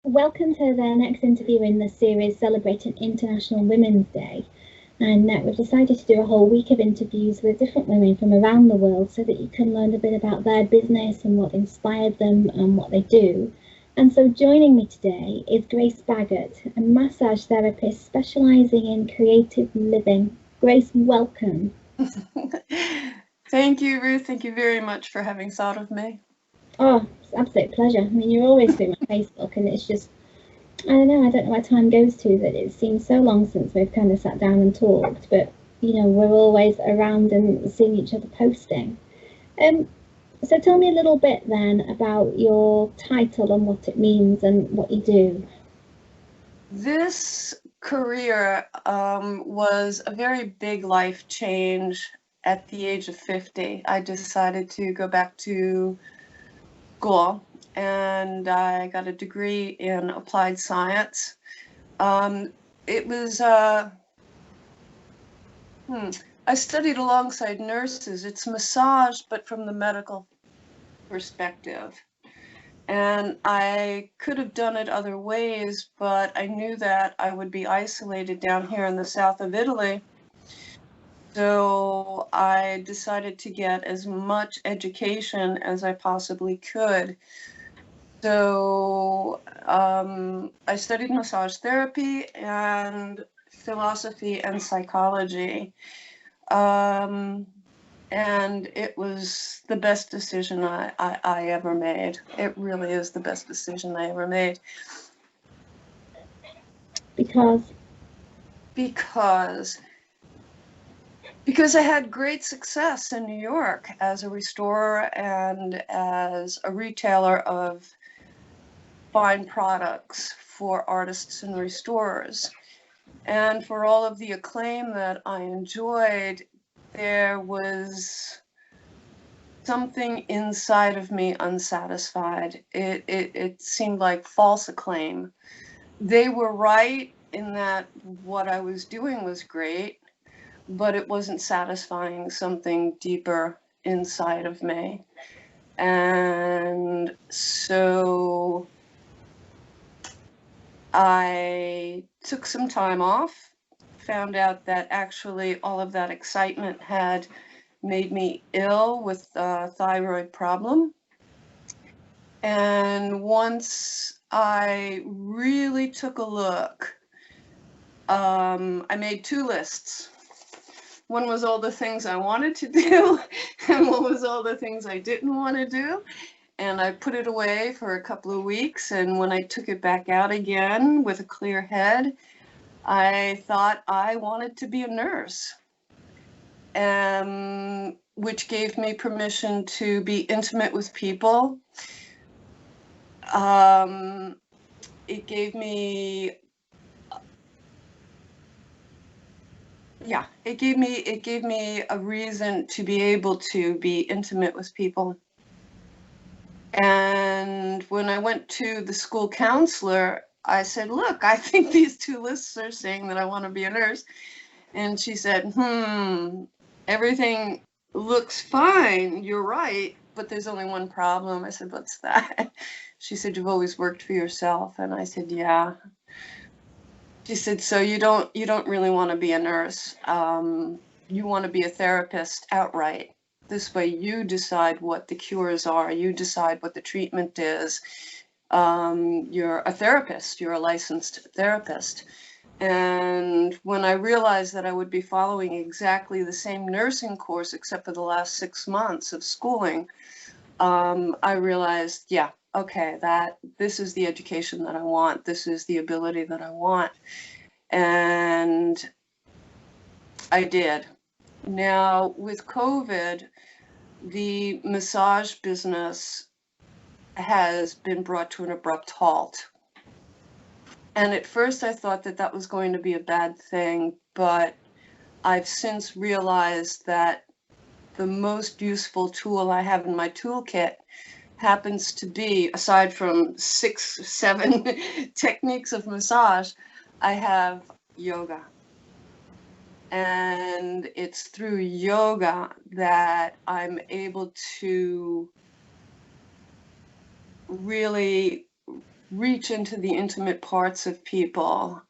Welcome to the next interview in the series celebrating International Women's Day. And we've decided to do a whole week of interviews with different women from around the world so that you can learn a bit about their business and what inspired them and what they do. And so joining me today is Grace Baggot, a massage therapist specialising in creative living. Grace, welcome. Thank you, Ruth. Thank you very much for having thought of me. Oh, it's an absolute pleasure. I mean, you're always through my Facebook, and it's just, I don't know where time goes to, that it seems so long since we've kind of sat down and talked, but we're always around and seeing each other posting. So tell me a little bit then about your title and what it means and what you do. This career was a very big life change at the age of 50. I decided to go back to school and I got a degree in applied science. It was, I studied alongside nurses. It's massage, but from the medical perspective. And I could have done it other ways, but I knew that I would be isolated down here in the south of Italy. So I decided to get as much education as I possibly could. So I studied massage therapy and philosophy and psychology. And it was the best decision I ever made. It really is the best decision I ever made. Because I had great success in New York as a restorer and as a retailer of fine products for artists and restorers. And for all of the acclaim that I enjoyed, there was something inside of me unsatisfied. It seemed like false acclaim. They were right in that what I was doing was great, but it wasn't satisfying something deeper inside of me. And so I took some time off, found out that actually all of that excitement had made me ill with a thyroid problem. And once I really took a look, I made two lists. One was all the things I wanted to do, and one was all the things I didn't want to do. And I put it away for a couple of weeks, and when I took it back out again with a clear head, I thought I wanted to be a nurse, which gave me permission to be intimate with people. It gave me a reason to be able to be intimate with people. And when I went to the school counselor, I said, look, I think these two lists are saying that I want to be a nurse. And she said, everything looks fine. You're right, but there's only one problem. I said, what's that? She said, you've always worked for yourself. And I said, yeah. She said, so you don't really want to be a nurse. You want to be a therapist outright. This way you decide what the cures are. You decide what the treatment is. You're a therapist. You're a licensed therapist. And when I realized that I would be following exactly the same nursing course, except for the last 6 months of schooling, I realized, yeah, okay, this is the education that I want. This is the ability that I want. And I did. Now, with COVID, the massage business has been brought to an abrupt halt. And at first I thought that that was going to be a bad thing, but I've since realized that the most useful tool I have in my toolkit happens to be, aside from 6, 7 techniques of massage, I have yoga. And it's through yoga that I'm able to really reach into the intimate parts of people.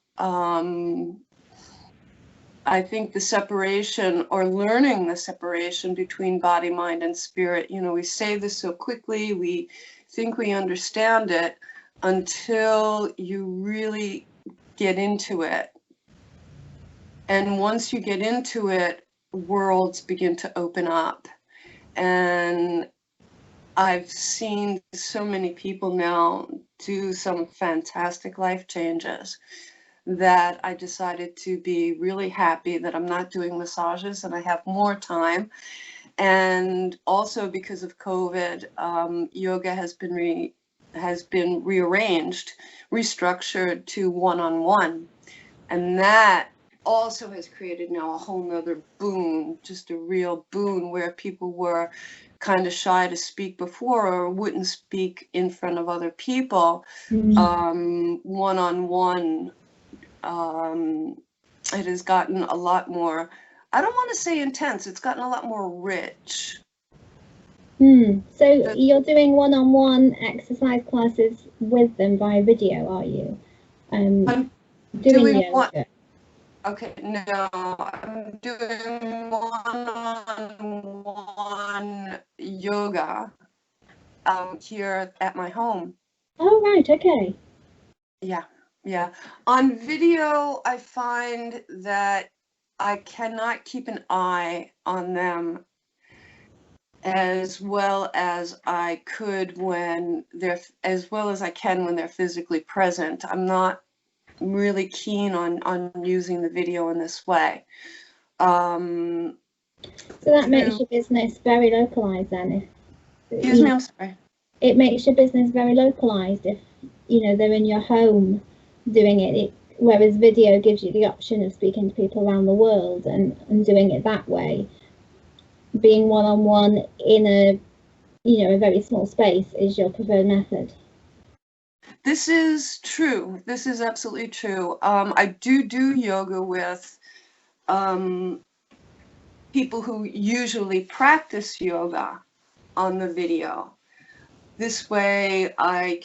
I think the separation, or learning the separation between body, mind, and spirit, we say this so quickly, we think we understand it until you really get into it. And once you get into it, worlds begin to open up. And I've seen so many people now do some fantastic life changes that I decided to be really happy that I'm not doing massages and I have more time. And also because of COVID, yoga has been rearranged, restructured to one-on-one. And that also has created now a whole nother boon, just a real boon, where people were kind of shy to speak before or wouldn't speak in front of other people. One-on-one, it has gotten a lot more, I don't want to say intense, it's gotten a lot more rich. So you're doing one-on-one exercise classes with them via video, are you? I'm doing yoga? What? Okay, no, I'm doing one-on-one yoga here at my home. Oh, right, okay. Yeah. On video, I find that I cannot keep an eye on them as well as I could when as well as I can when they're physically present. I'm not really keen on using the video in this way. So that makes your business very localized then. Excuse me, I'm sorry. It makes your business very localized if they're in your home doing it, whereas video gives you the option of speaking to people around the world and doing it that way. Being one-on-one in a very small space is your preferred method. This is true. This is absolutely true. I do yoga with people who usually practice yoga on the video. This way I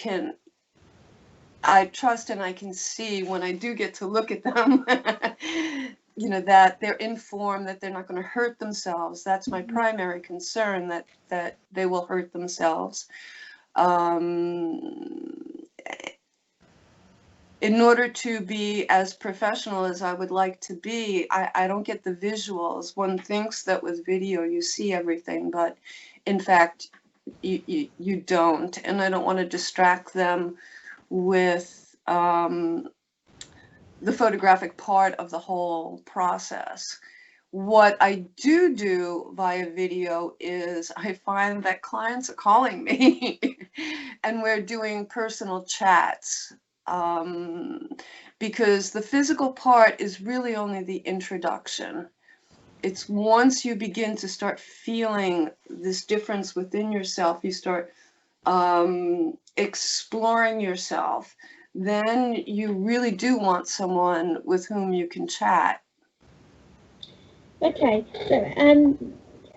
trust and I can see when I do get to look at them, that they're in form, that they're not going to hurt themselves. That's my primary concern, that they will hurt themselves. In order to be as professional as I would like to be, I don't get the visuals. One thinks that with video you see everything, but in fact you don't. And I don't want to distract them with the photographic part of the whole process. What I do via video is I find that clients are calling me and we're doing personal chats. Because the physical part is really only the introduction. It's once you begin to start feeling this difference within yourself, you start exploring yourself, then you really do want someone with whom you can chat. Okay, so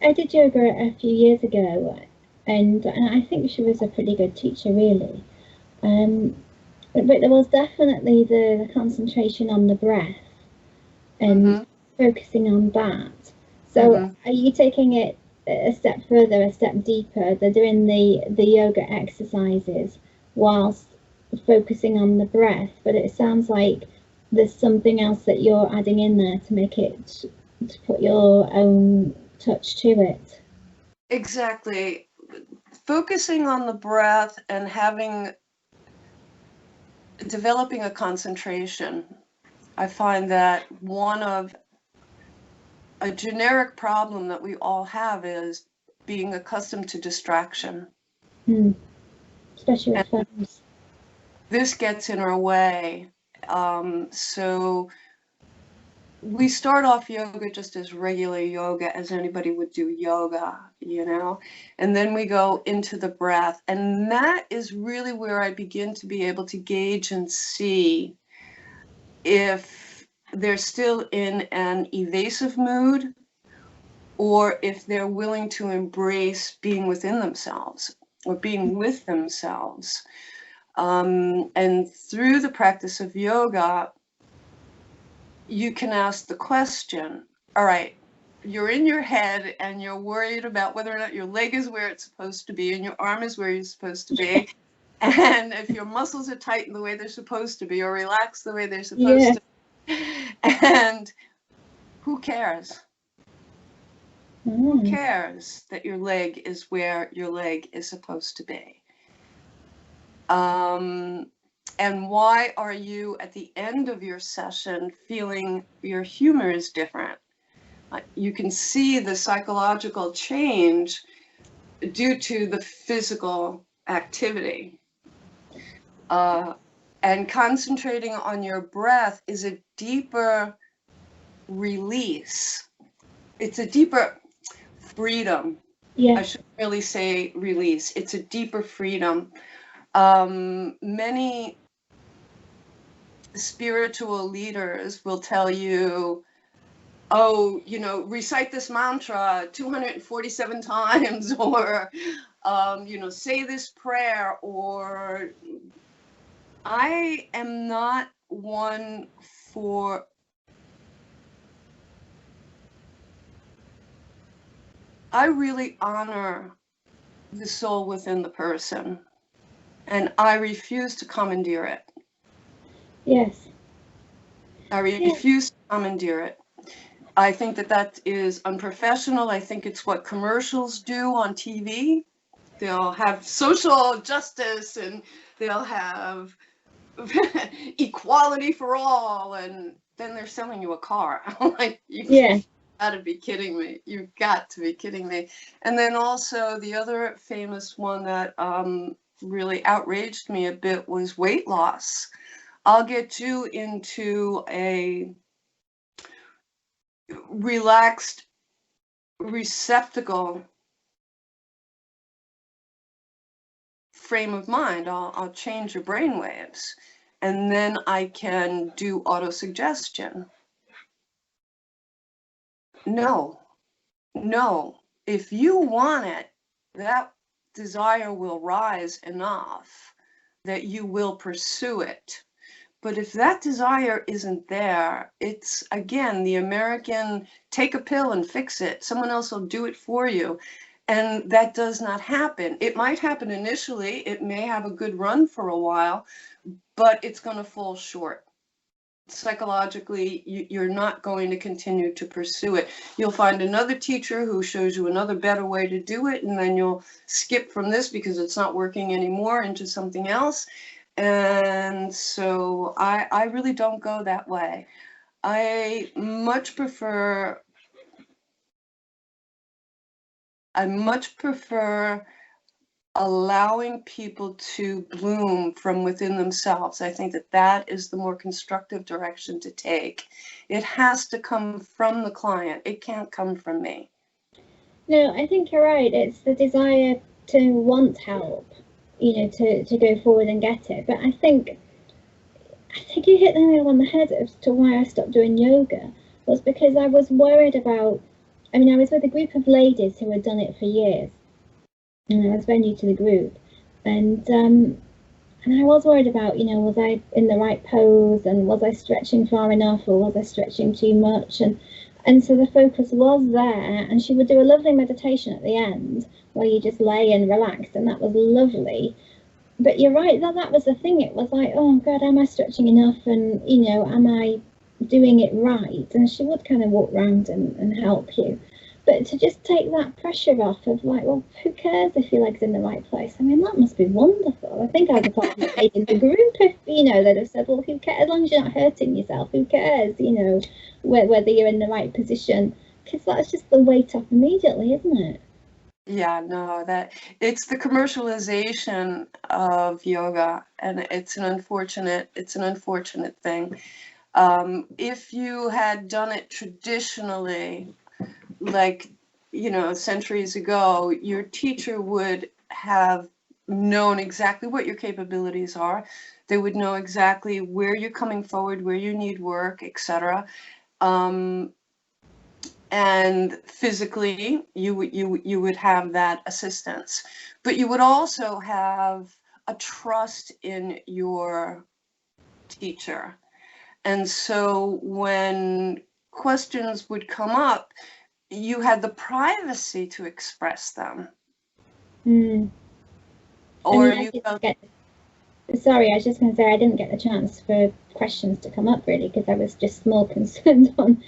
I did yoga a few years ago, and I think she was a pretty good teacher, really. But there was definitely the concentration on the breath and focusing on that. So are you taking it a step further, a step deeper? They're doing the yoga exercises whilst focusing on the breath, but it sounds like there's something else that you're adding in there to make it, to put your own touch to it. Exactly. Focusing on the breath and developing a concentration. I find that one of a generic problem that we all have is being accustomed to distraction. Especially with phones. This gets in our way. So we start off yoga just as regular yoga as anybody would do yoga, and then we go into the breath. And that is really where I begin to be able to gauge and see if they're still in an evasive mood or if they're willing to embrace being within themselves or being with themselves. And through the practice of yoga, you can ask the question, all right, you're in your head and you're worried about whether or not your leg is where it's supposed to be and your arm is where you're supposed to be. And if your muscles are tight in the way they're supposed to be or relaxed the way they're supposed to be. And who cares? Who cares that your leg is where your leg is supposed to be? And why are you at the end of your session feeling your humor is different? You can see the psychological change due to the physical activity. And concentrating on your breath is a deeper release. It's a deeper freedom. I shouldn't really say release. It's a deeper freedom. Many spiritual leaders will tell you, oh, you know, recite this mantra 247 times, or, you know, say this prayer, or I am not one for, I really honor the soul within the person, and I refuse to commandeer it. Yes. I refuse to commandeer it. I think that that is unprofessional. I think it's what commercials do on TV. They'll have social justice and they'll have equality for all, and then they're selling you a car. Like, you gotta be kidding me. You've got to be kidding me. And then also the other famous one that really outraged me a bit was weight loss. I'll get you into a relaxed receptacle frame of mind. I'll change your brain waves, and then I can do autosuggestion. No, if you want it, that desire will rise enough that you will pursue it. But if that desire isn't there, it's, again, the American take a pill and fix it. Someone else will do it for you. And that does not happen. It might happen initially. It may have a good run for a while, but it's going to fall short. Psychologically, you're not going to continue to pursue it. You'll find another teacher who shows you another better way to do it, and then you'll skip from this because it's not working anymore into something else. And so I really don't go that way. I much prefer allowing people to bloom from within themselves. I think that that is the more constructive direction to take. It has to come from the client. It can't come from me. No, I think you're right. It's the desire to want help, you know, to go forward and get it. But I think you hit the nail on the head as to why I stopped doing yoga, was because I was worried about, I mean, I was with a group of ladies who had done it for years, and I was very new to the group, and I was worried about, you know, was I in the right pose, and was I stretching far enough, or was I stretching too much, and so the focus was there, and she would do a lovely meditation at the end where you just lay and relax, and that was lovely. But you're right, that was the thing. It was like, oh God, am I stretching enough, and, you know, am I doing it right? And she would kind of walk around and help you. But to just take that pressure off of, like, well, who cares if your leg's in the right place? I mean, that must be wonderful. I think I would have probably stayed in the group if, you know, they'd have said, well, who cares? As long as you're not hurting yourself, who cares, you know, whether you're in the right position? Because that's just the weight off immediately, isn't it? Yeah, no, that it's the commercialization of yoga, and it's an unfortunate thing. If you had done it traditionally, like, you know, centuries ago, your teacher would have known exactly what your capabilities are. They would know exactly where you're coming forward, where you need work, etc. And physically, you would have that assistance, but you would also have a trust in your teacher. And so when questions would come up, you had the privacy to express them. Mm. Or I you felt, sorry, I was just going to say I didn't get the chance for questions to come up really because I was just more concerned on.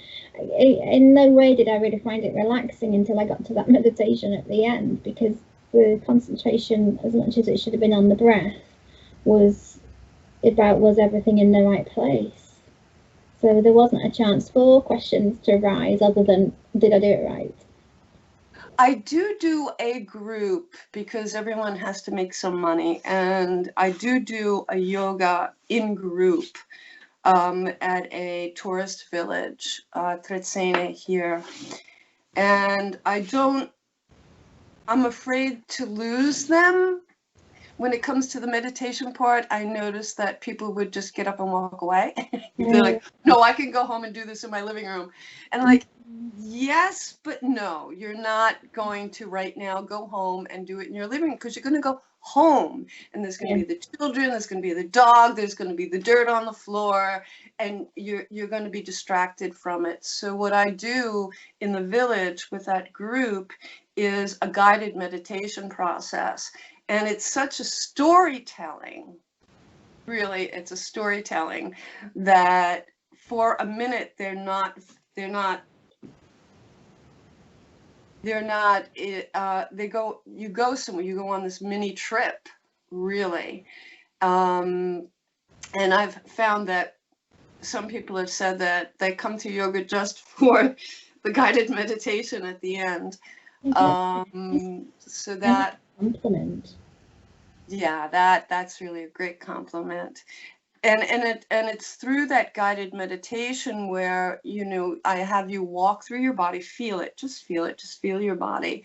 In no way did I really find it relaxing until I got to that meditation at the end, because the concentration, as much as it should have been on the breath, was about was everything in the right place. So there wasn't a chance for questions to arise other than, did I do it right? I do a group because everyone has to make some money, and I do a yoga in group at a tourist village, Tretsene here. And I'm afraid to lose them. When it comes to the meditation part, I noticed that people would just get up and walk away. They're like, no, I can go home and do this in my living room. And like, yes, but no, you're not going to right now go home and do it in your living room, because you're going to go home and there's going to be the children, there's going to be the dog, there's going to be the dirt on the floor, and you're going to be distracted from it. So what I do in the village with that group is a guided meditation process. And it's such a storytelling, really, it's a storytelling that for a minute you go somewhere, you go on this mini trip, really. And I've found that some people have said that they come to yoga just for the guided meditation at the end. So that compliment. Yeah, that's really a great compliment. And it's through that guided meditation where, I have you walk through your body, feel it, just feel your body,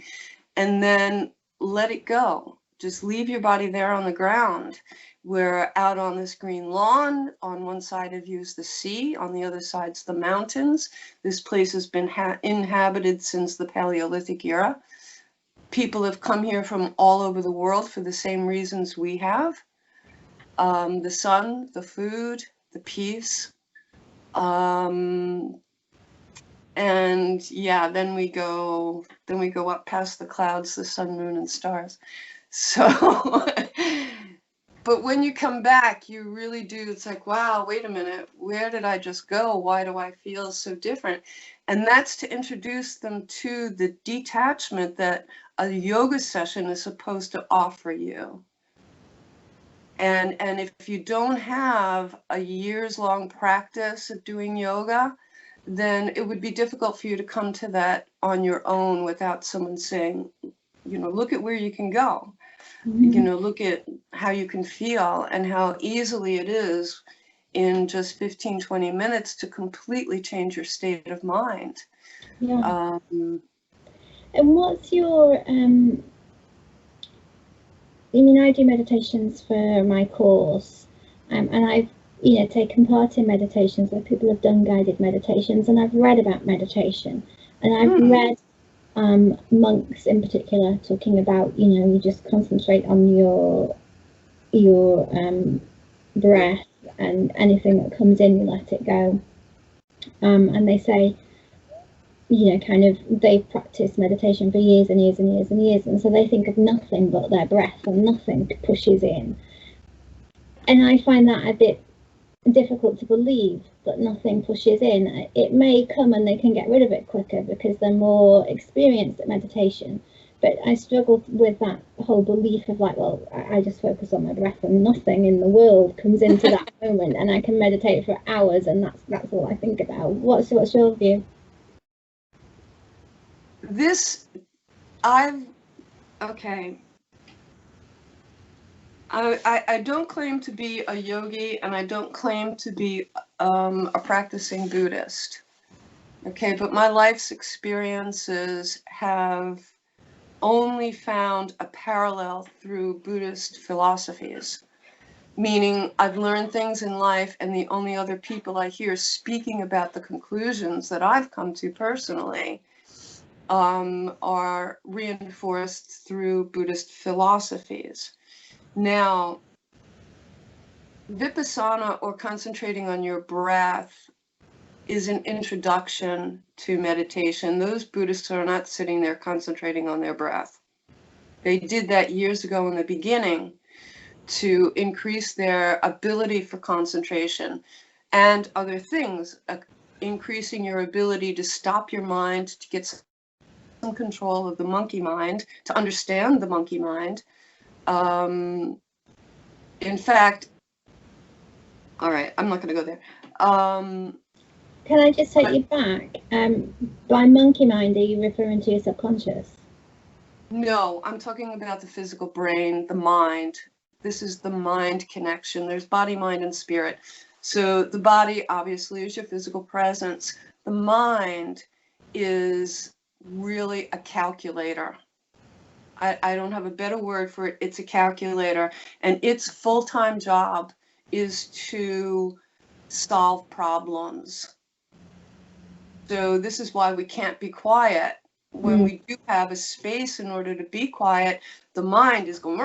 and then let it go. Just leave your body there on the ground. We're out on this green lawn. On one side of you is the sea, on the other side's the mountains. This place has been inhabited since the Paleolithic era. People have come here from all over the world for the same reasons we have. The sun, the food, the peace. And yeah, then we go up past the clouds, the sun, moon, and stars. So, but when you come back, you really do, it's like, wow, wait a minute, where did I just go? Why do I feel so different? And that's to introduce them to the detachment that a yoga session is supposed to offer you. And if you don't have a years-long practice of doing yoga, then it would be difficult for you to come to that on your own without someone saying, look at where you can go. Look at how you can feel and how easily it is in just 15, 20 minutes to completely change your state of mind. Yeah. And what's your, I do meditations for my course, and I've, taken part in meditations where people have done guided meditations, and I've read about meditation, and I've read monks in particular talking about, you just concentrate on your breath, and anything that comes in, you let it go. And they say, they've practiced meditation for years and years and years and years, and so they think of nothing but their breath, and nothing pushes in. And I find that a bit difficult to believe, that nothing pushes in. It may come and they can get rid of it quicker because they're more experienced at meditation, but I struggle with that whole belief of like, well, I just focus on my breath and nothing in the world comes into that moment, and I can meditate for hours and that's all I think about. What's your view? I don't claim to be a yogi, and I don't claim to be a practicing Buddhist. Okay, but my life's experiences have only found a parallel through Buddhist philosophies. Meaning I've learned things in life, and the only other people I hear speaking about the conclusions that I've come to personally are reinforced through Buddhist philosophies. Now, Vipassana, or concentrating on your breath, is an introduction to meditation. Those Buddhists are not sitting there concentrating on their breath. They did that years ago in the beginning to increase their ability for concentration and other things, increasing your ability to stop your mind, to get some control of the monkey mind, to understand the monkey mind. In fact, all right, I'm not going to go there. Can I just take you back? By monkey mind, are you referring to your subconscious? No, I'm talking about the physical brain, the mind. This is the mind connection. There's body, mind, and spirit. So the body, obviously, is your physical presence. The mind is really a calculator. I don't have a better word for it. It's a calculator. And its full-time job is to solve problems. So this is why we can't be quiet. When we do have a space in order to be quiet, the mind is going,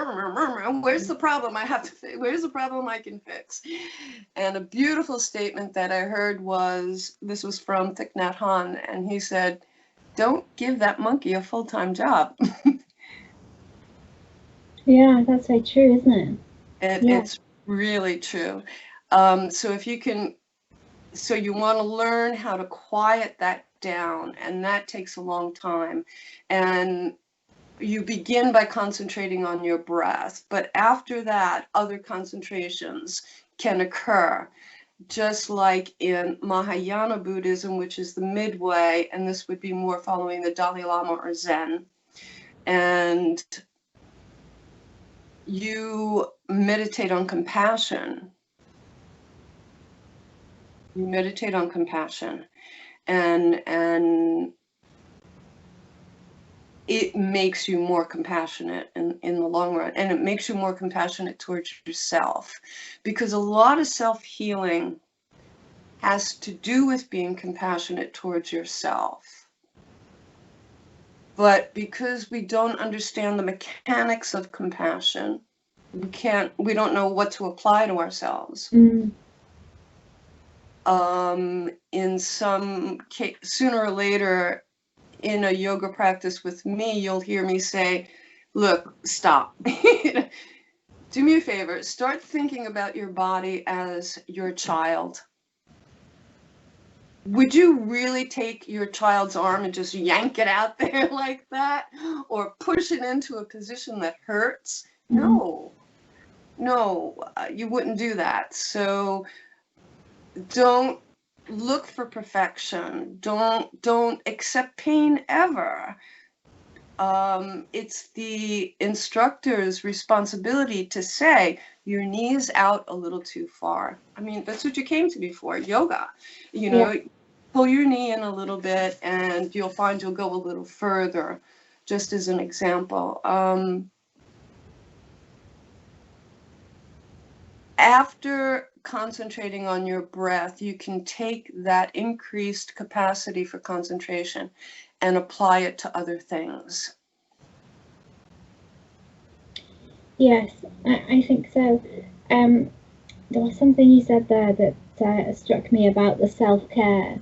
where's the problem I have to fix? Where's the problem I can fix? And a beautiful statement that I heard was, this was from Thich Nhat Hanh, and he said, don't give that monkey a full-time job. Yeah, that's very true, isn't it? It's really true. So if you can, so you want to learn how to quiet that down, and that takes a long time. And you begin by concentrating on your breath, but after that, other concentrations can occur, just like in Mahayana Buddhism, which is the midway, and this would be more following the Dalai Lama or Zen. And you meditate on compassion. You meditate on compassion, and it makes you more compassionate in the long run, and it makes you more compassionate towards yourself, because a lot of self-healing has to do with being compassionate towards yourself. But because we don't understand the mechanics of compassion, we don't know what to apply to ourselves. In some case, sooner or later, in a yoga practice with me, you'll hear me say, look, stop. Do me a favor, start thinking about your body as your child. Would you really take your child's arm and just yank it out there like that? Or push it into a position that hurts? No, you wouldn't do that. So don't look for perfection. Don't accept pain ever. It's the instructor's responsibility to say, your knee's out a little too far. I mean, that's what you came to me for, yoga. You know, pull your knee in a little bit and you'll find you'll go a little further, just as an example. After concentrating on your breath, you can take that increased capacity for concentration and apply it to other things. Yes, I think so. There was something you said there that struck me about the self-care,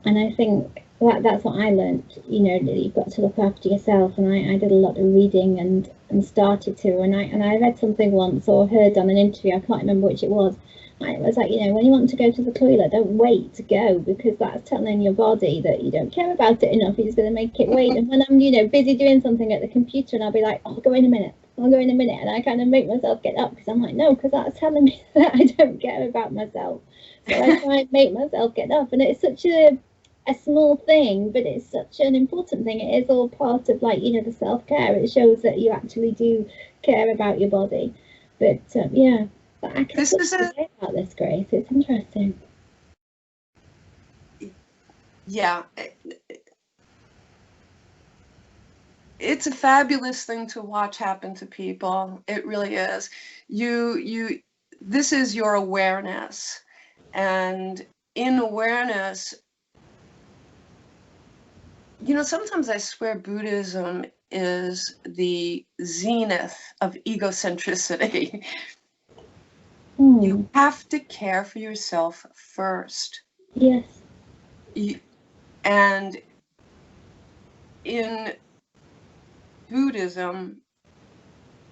and I think that's what I learned, you know, that you've got to look after yourself, and I did a lot of reading and started to, and I read something once or heard on an interview, I can't remember which it was. It was like, you know, when you want to go to the toilet, don't wait to go, because that's telling your body that you don't care about it enough. You're just going to make it wait. And when I'm, you know, busy doing something at the computer, and I'll be like, oh, I'll go in a minute, and I kind of make myself get up, because I'm like, no, because that's telling me that I don't care about myself. So I try and make myself get up, and it's such a small thing, but it's such an important thing. It is all part of, like, you know, the self-care. It shows that you actually do care about your body. But yeah, but I can say about this, Grace. It's interesting. Yeah, it's a fabulous thing to watch happen to people. It really is. This is your awareness, and in awareness, You know, sometimes I swear Buddhism is the zenith of egocentricity. You have to care for yourself first. Yes. And in Buddhism,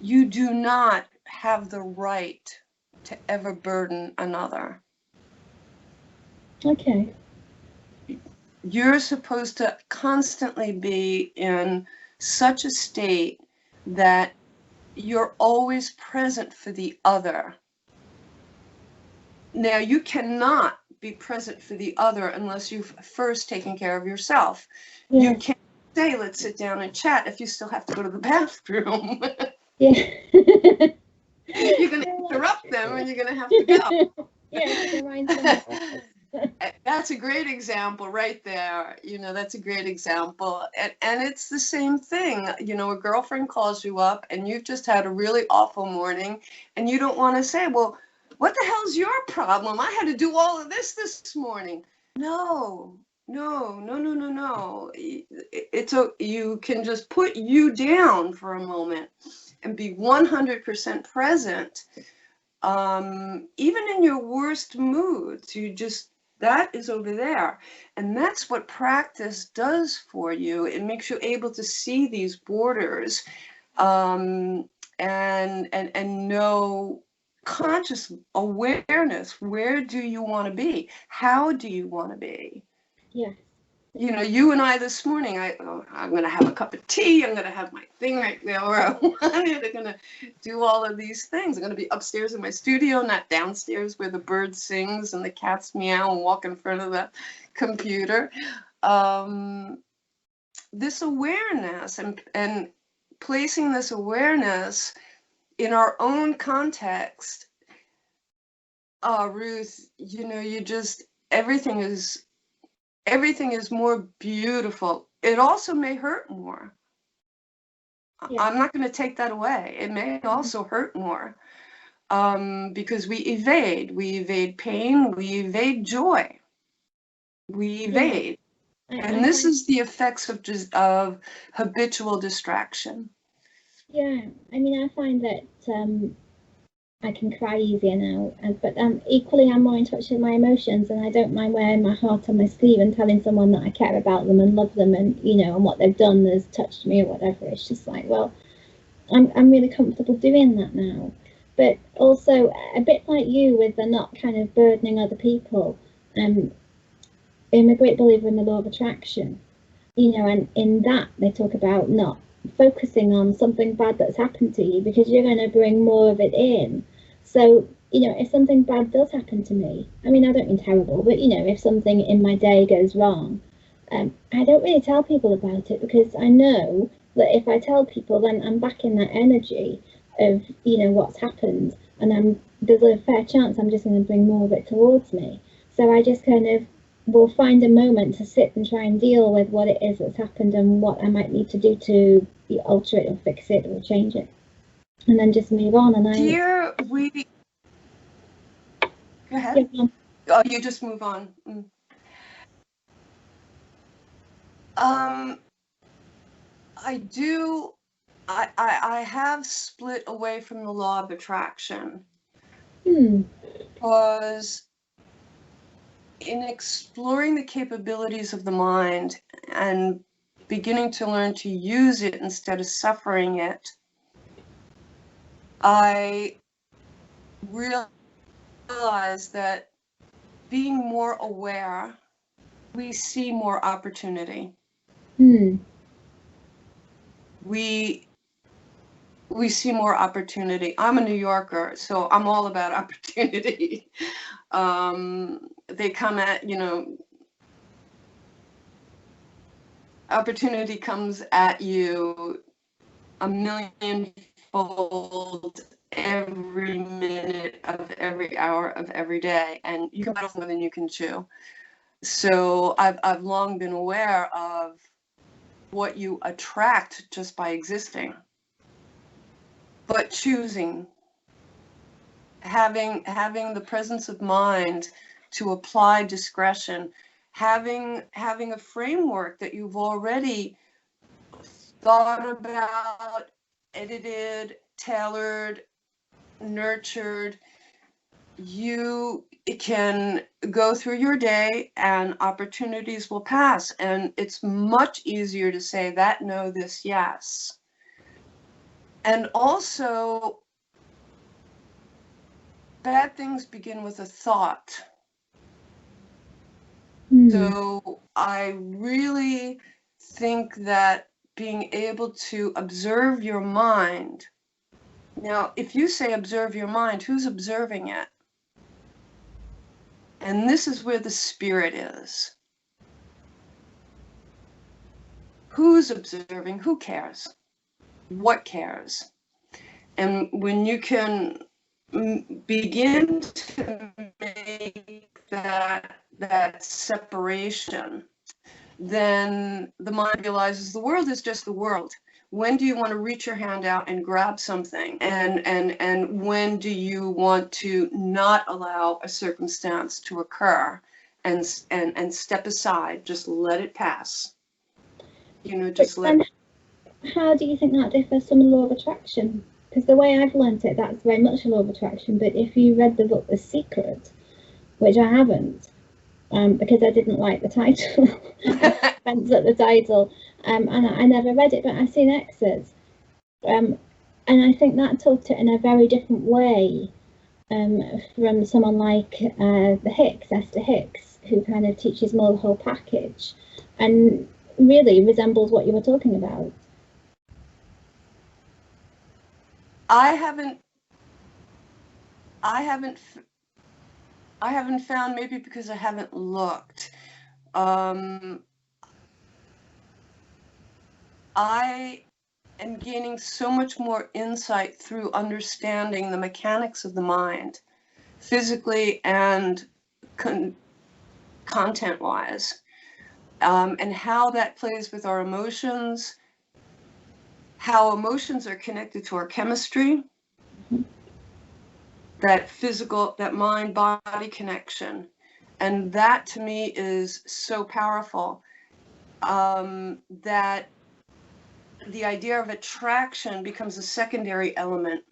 you do not have the right to ever burden another. Okay. You're supposed to constantly be in such a state that you're always present for the other. Now, you cannot be present for the other unless you've first taken care of yourself. Yes. You can't say, let's sit down and chat if you still have to go to the bathroom. Yeah. You're going to interrupt them and you're going to have to go. Yeah, it reminds me. That's a great example right there. You know, that's a great example. And it's the same thing. You know, a girlfriend calls you up and you've just had a really awful morning and you don't want to say, well, what the hell's your problem? I had to do all of this morning. No. You can just put you down for a moment and be 100% present. Even in your worst moods, that is over there. And that's what practice does for you. It makes you able to see these borders, and know conscious awareness. Where do you want to be? How do you want to be? Yeah. You know, you and I this morning, I'm going to have a cup of tea. I'm going to have my thing right there where I want it. I'm going to do all of these things. I'm going to be upstairs in my studio, not downstairs where the bird sings and the cats meow and walk in front of the computer. This awareness and placing this awareness in our own context, Ruth, you know, everything is more beautiful. It also may hurt more. Yeah. I'm not going to take that away. It may also hurt more, because we evade pain, we evade joy, we evade. Yeah. And this is the effects of habitual distraction. Yeah, I mean, I find that I can cry easier now, but equally I'm more in touch with my emotions, and I don't mind wearing my heart on my sleeve and telling someone that I care about them and love them, and you know, and what they've done has touched me or whatever. It's just like, well, I'm really comfortable doing that now. But also a bit like you with the not kind of burdening other people. I'm a great believer in the law of attraction, you know, and in that they talk about not focusing on something bad that's happened to you, because you're going to bring more of it in. So, you know, if something bad does happen to me, I mean, I don't mean terrible, but you know, if something in my day goes wrong, I don't really tell people about it, because I know that if I tell people, then I'm back in that energy of, you know, what's happened, and there's a fair chance I'm just going to bring more of it towards me. So I just kind of will find a moment to sit and try and deal with what it is that's happened and what I might need to do to alter it or fix it or change it, and then just move on. And Here we go ahead. Yeah. Oh, you just move on. I have split away from the law of attraction, because in exploring the capabilities of the mind and beginning to learn to use it instead of suffering it, I realized that being more aware, we see more opportunity. We see more opportunity. I'm a New Yorker, so I'm all about opportunity. They come at, you know, opportunity comes at you a million-fold every minute of every hour of every day, and you can bite off more than you can chew. So I've long been aware of what you attract just by existing, but choosing, having the presence of mind to apply discretion, having a framework that you've already thought about, edited, tailored, nurtured. You can go through your day and opportunities will pass, and it's much easier to say that no, this yes. And also, bad things begin with a thought. So I really think that being able to observe your mind. Now, if you say observe your mind, who's observing it? And this is where the spirit is. Who's observing? Who cares? What cares? And when you can begin to make that separation, then the mind realizes the world is just the world. When do you want to reach your hand out and grab something? And when do you want to not allow a circumstance to occur and step aside, just let it pass? You know, just let. How do you think that differs from the law of attraction? Because the way I've learnt it, that's very much a law of attraction. But if you read the book The Secret, which I haven't, because I didn't like the title, offense at the title, and I never read it, but I've seen excerpts, and I think that taught it in a very different way from someone like Esther Hicks, who kind of teaches more the whole package, and really resembles what you were talking about. I haven't found, maybe because I haven't looked. I am gaining so much more insight through understanding the mechanics of the mind, physically and content-wise, and how that plays with our emotions, how emotions are connected to our chemistry, that physical, that mind-body connection. And that to me is so powerful, that the idea of attraction becomes a secondary element.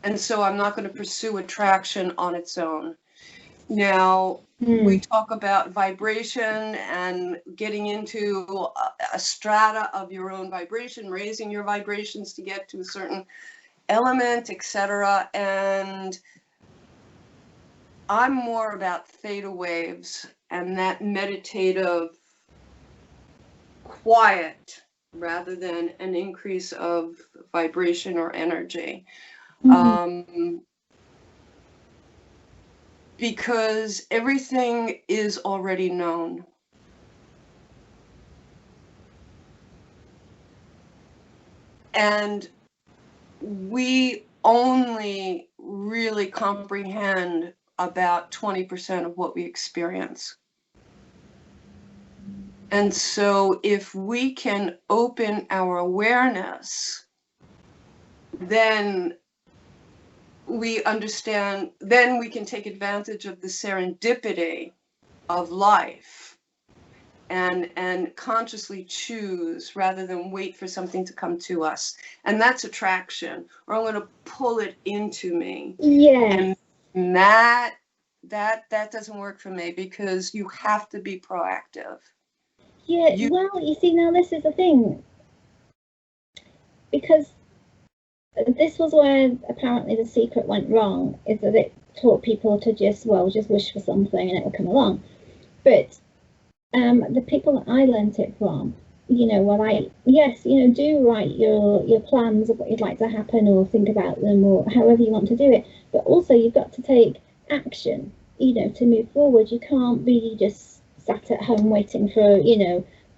And so I'm not going to pursue attraction on its own. Now, we talk about vibration and getting into a strata of your own vibration, raising your vibrations to get to a certain element, etc. And I'm more about theta waves and that meditative quiet rather than an increase of vibration or energy. Because everything is already known. And we only really comprehend about 20% of what we experience. And so if we can open our awareness, then we understand, then we can take advantage of the serendipity of life and consciously choose rather than wait for something to come to us. And that's attraction, or I'm going to pull it into me. Yeah. And that doesn't work for me, because you have to be proactive. Yeah, well, you see, now this is the thing, because this was where apparently The Secret went wrong, is that it taught people to just wish for something and it will come along. But the people that I learnt it from, were like, yes, do write your plans of what you'd like to happen, or think about them, or however you want to do it. But also you've got to take action, to move forward. You can't be just sat at home waiting for,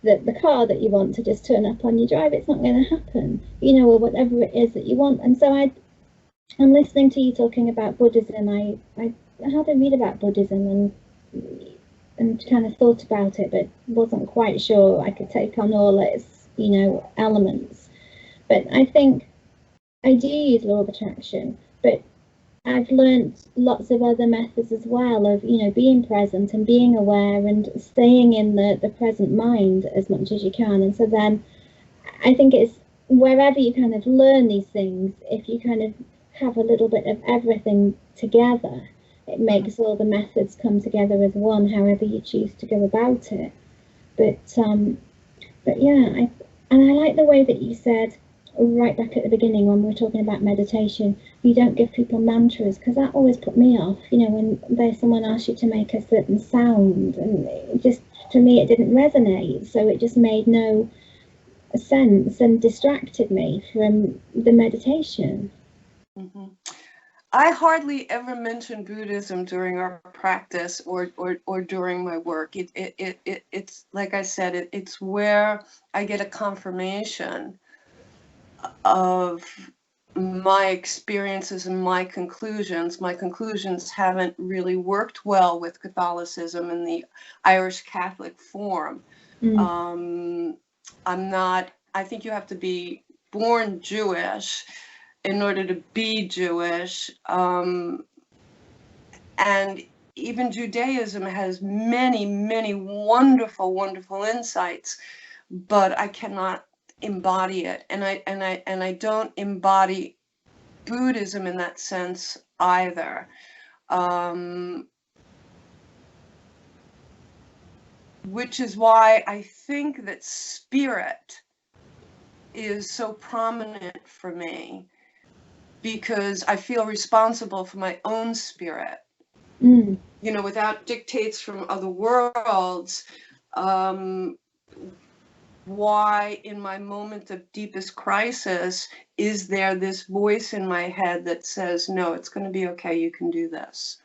the car that you want to just turn up on your drive. It's not going to happen, or whatever it is that you want. And so I'm listening to you talking about Buddhism. I had to read about Buddhism and kind of thought about it, but wasn't quite sure I could take on all its, elements. But I think I do use law of attraction, but I've learned lots of other methods as well of, being present and being aware and staying in the present mind as much as you can. And so then I think it's wherever you kind of learn these things, if you kind of have a little bit of everything together, it makes all the methods come together as one, however you choose to go about it. But yeah, I like the way that you said right back at the beginning when we were talking about meditation, you don't give people mantras, because that always put me off. When there's someone asks you to make a certain sound, and it just, to me, it didn't resonate, so it just made no sense and distracted me from the meditation. Mm-hmm. I hardly ever mention Buddhism during our practice or during my work. It's like I said, it's where I get a confirmation of my experiences and my conclusions. My conclusions haven't really worked well with Catholicism in the Irish Catholic form. I think you have to be born Jewish in order to be Jewish. And even Judaism has many, many wonderful, wonderful insights, but I cannot embody it. And I don't embody Buddhism in that sense either. Which is why I think that spirit is so prominent for me, because I feel responsible for my own spirit. Without dictates from other worlds, why in my moment of deepest crisis is there this voice in my head that says, no, it's going to be okay, you can do this.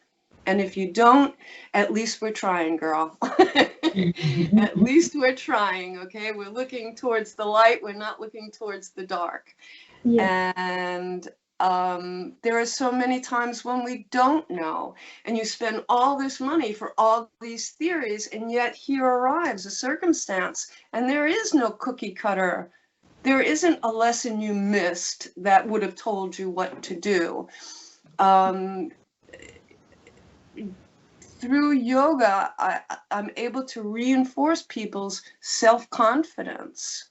And if you don't, at least we're trying, girl. At least we're trying, okay? We're looking towards the light, we're not looking towards the dark. Yeah. And there are so many times when we don't know, and you spend all this money for all these theories, and yet here arrives a circumstance, and there is no cookie cutter. There isn't a lesson you missed that would have told you what to do. Through yoga, I'm able to reinforce people's self-confidence.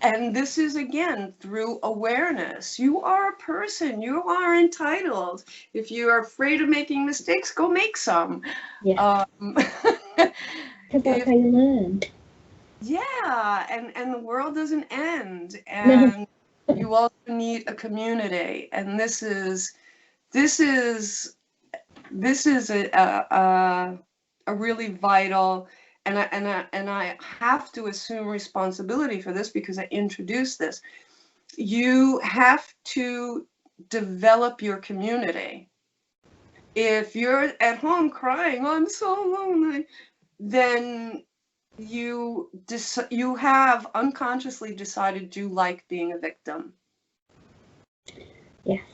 And this is, again, through awareness. You are a person. You are entitled. If you are afraid of making mistakes, go make some. Yeah. Because that's how you learn. Yeah, and the world doesn't end. And you also need a community. And this is a really vital, and I have to assume responsibility for this because I introduced this. You have to develop your community. If you're at home crying, oh, I'm so lonely, then you have unconsciously decided you like being a victim. Yes.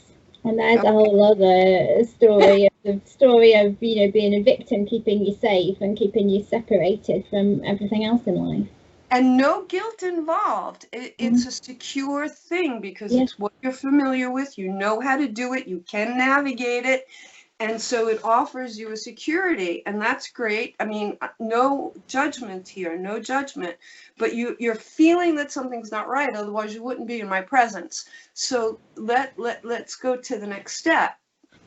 And that's a whole other story of being a victim, keeping you safe and keeping you separated from everything else in life. And no guilt involved. It's a secure thing because it's what you're familiar with. You know how to do it. You can navigate it. And so it offers you a security, and that's great. I mean, no judgment here, no judgment, but you're feeling that something's not right, otherwise you wouldn't be in my presence. So let's go to the next step.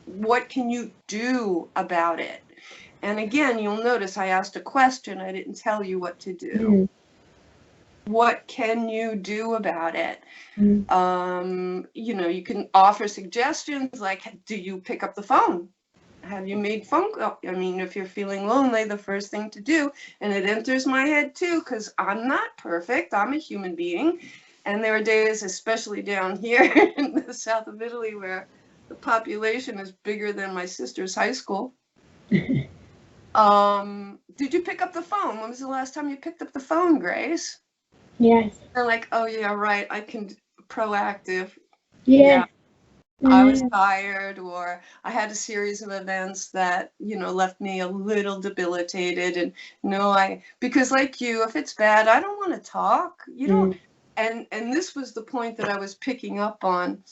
What can you do about it? And again, you'll notice I asked a question. I didn't tell you what to do. What can you do about it? You can offer suggestions like, do you pick up the phone? Have you made phone calls? I mean, if you're feeling lonely, the first thing to do, and it enters my head too, because I'm not perfect. I'm a human being. And there are days, especially down here in the south of Italy, where the population is bigger than my sister's high school. Did you pick up the phone? When was the last time you picked up the phone, Grace? Yes. They're like, oh yeah, right. I can proactive. Yeah. I was tired, or I had a series of events that, left me a little debilitated. And because like you, if it's bad, I don't want to talk, and this was the point that I was picking up on.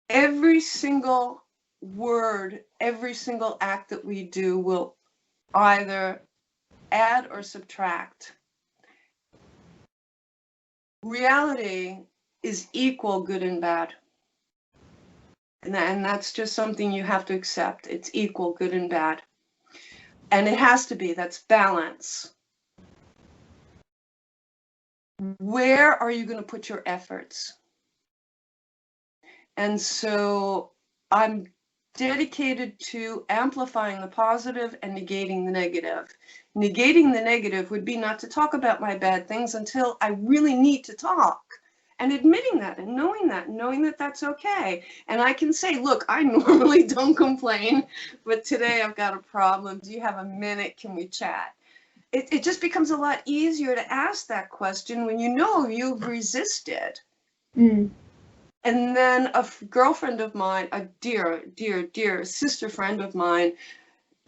every single word, every single act that we do will either add or subtract. Reality is equal good and bad. And that's just something you have to accept. It's equal good and bad. And it has to be. That's balance. Where are you going to put your efforts? And so I'm dedicated to amplifying the positive and negating the negative. Negating the negative would be not to talk about my bad things until I really need to talk. And admitting that and knowing that that's okay. And I can say, look, I normally don't complain, but today I've got a problem. Do you have a minute? Can we chat? It just becomes a lot easier to ask that question when you know you've resisted. Mm. And then a girlfriend of mine, a dear, dear, dear sister friend of mine,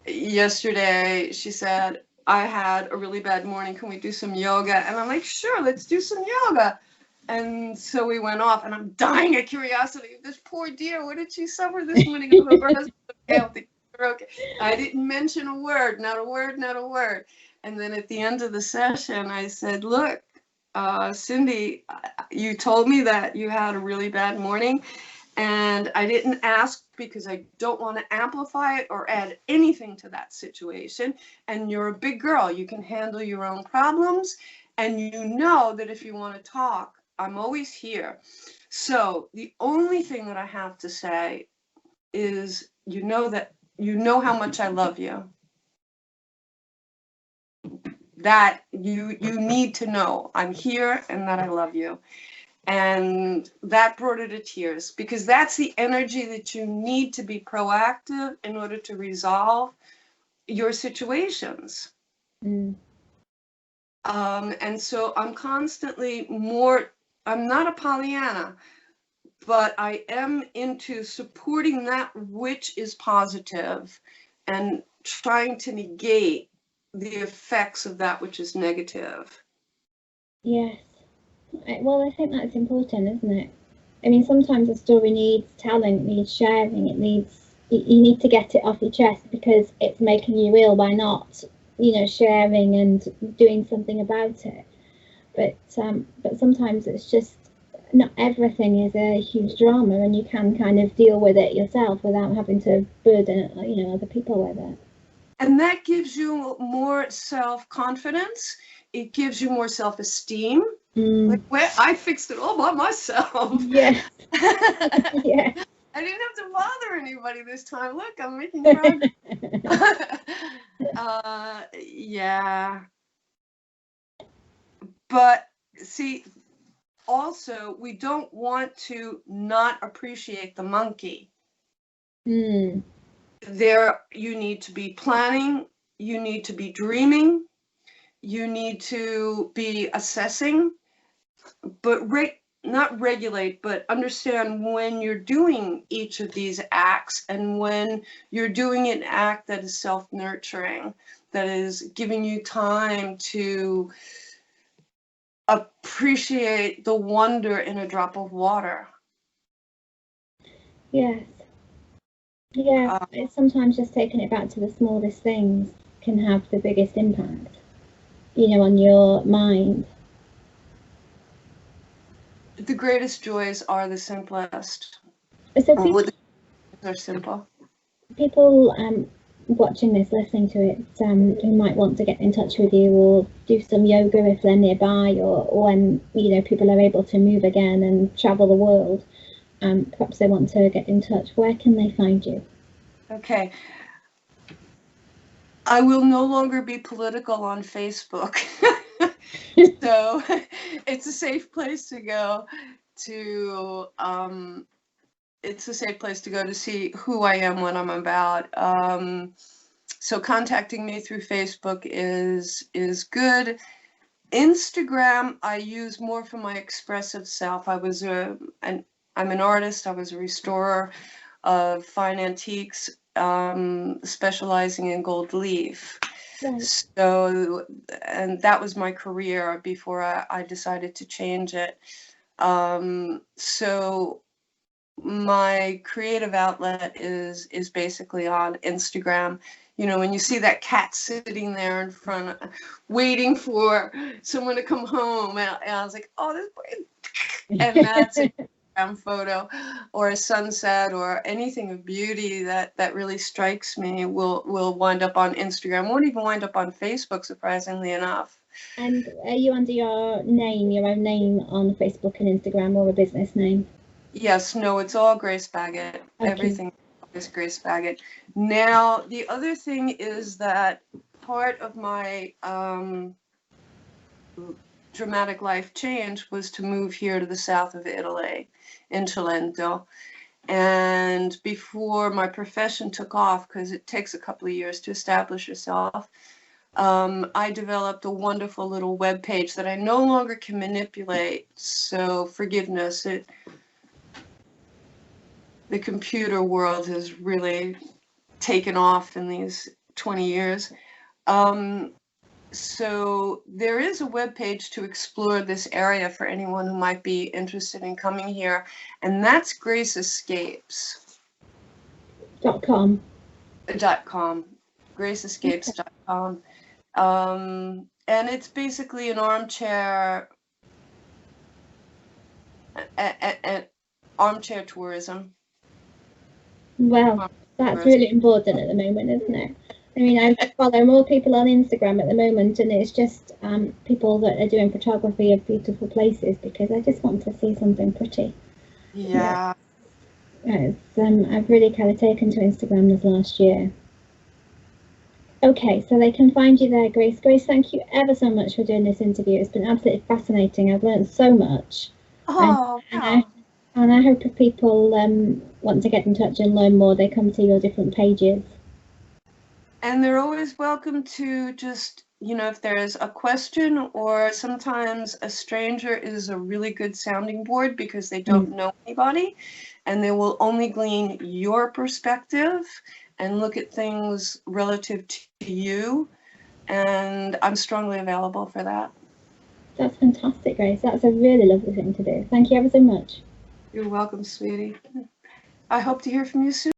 yesterday, she said, I had a really bad morning. Can we do some yoga? And I'm like, sure, let's do some yoga. And so we went off, and I'm dying of curiosity. This poor dear, what did she suffer this morning? Okay. I didn't mention a word, not a word, not a word. And then at the end of the session, I said, look, Cindy, you told me that you had a really bad morning, and I didn't ask because I don't want to amplify it or add anything to that situation. And you're a big girl. You can handle your own problems. And you know that if you want to talk, I'm always here. So the only thing that I have to say is, you know how much I love you. That you need to know I'm here and that I love you. And that brought her to tears, because that's the energy that you need to be proactive in order to resolve your situations. Mm. And so I'm constantly I'm not a Pollyanna, but I am into supporting that which is positive and trying to negate the effects of that which is negative. Yes. Well, I think that's important, isn't it? I mean, sometimes a story needs telling, it needs sharing, you need to get it off your chest because it's making you ill by not, sharing and doing something about it. But sometimes it's just, not everything is a huge drama, and you can kind of deal with it yourself without having to burden, other people with it. And that gives you more self-confidence. It gives you more self-esteem. Like, I fixed it all by myself. Yeah. Yeah. I didn't have to bother anybody this time. Look, I'm making progress. Yeah. But see, also, we don't want to not appreciate the monkey. There, you need to be planning, you need to be dreaming, you need to be assessing, but not regulate, but understand when you're doing each of these acts and when you're doing an act that is self-nurturing, that is giving you time to appreciate the wonder in a drop of water. Yes. Yeah, it's sometimes just taking it back to the smallest things can have the biggest impact, on your mind. The greatest joys are the simplest. So people are simple. People watching this, listening to it, who might want to get in touch with you or do some yoga if they're nearby, or when people are able to move again and travel the world, perhaps they want to get in touch. Where can they find you? Okay. I will no longer be political on Facebook. So it's a safe place to go to see who I am, what I'm about. So contacting me through Facebook is good. Instagram I use more for my expressive self. I'm an artist. I was a restorer of fine antiques, specializing in gold leaf. Right. So, and that was my career before I decided to change it. So my creative outlet is basically on Instagram. You know, when you see that cat sitting there in front, waiting for someone to come home, and I was like, oh, this boy, and that's an Instagram photo, or a sunset, or anything of beauty that really strikes me will wind up on Instagram. Won't even wind up on Facebook, surprisingly enough. And are you under your own name on Facebook and Instagram, or a business name? Yes, no, it's all Grace Baggot. Okay. Everything is Grace Baggot. Now, the other thing is that part of my dramatic life change was to move here to the south of Italy, in Cilento. And before my profession took off, because it takes a couple of years to establish yourself, I developed a wonderful little web page that I no longer can manipulate. So forgiveness. The computer world has really taken off in these 20 years. So there is a web page to explore this area for anyone who might be interested in coming here, and that's graceescapes.com. graceescapes.com. And it's basically an armchair tourism. Well, that's really important at the moment, isn't it? I mean, I follow more people on Instagram at the moment, and it's just people that are doing photography of beautiful places, because I just want to see something pretty. Yeah. I've really kind of taken to Instagram this last year. Okay, so they can find you there, Grace. Grace, thank you ever so much for doing this interview. It's been absolutely fascinating. I've learned so much. Oh, and I hope if people want to get in touch and learn more, they come to your different pages. And they're always welcome to just, you know, if there's a question, or sometimes a stranger is a really good sounding board because they don't know anybody, and they will only glean your perspective and look at things relative to you. And I'm strongly available for that. That's fantastic, Grace. That's a really lovely thing to do. Thank you ever so much. You're welcome, sweetie. I hope to hear from you soon.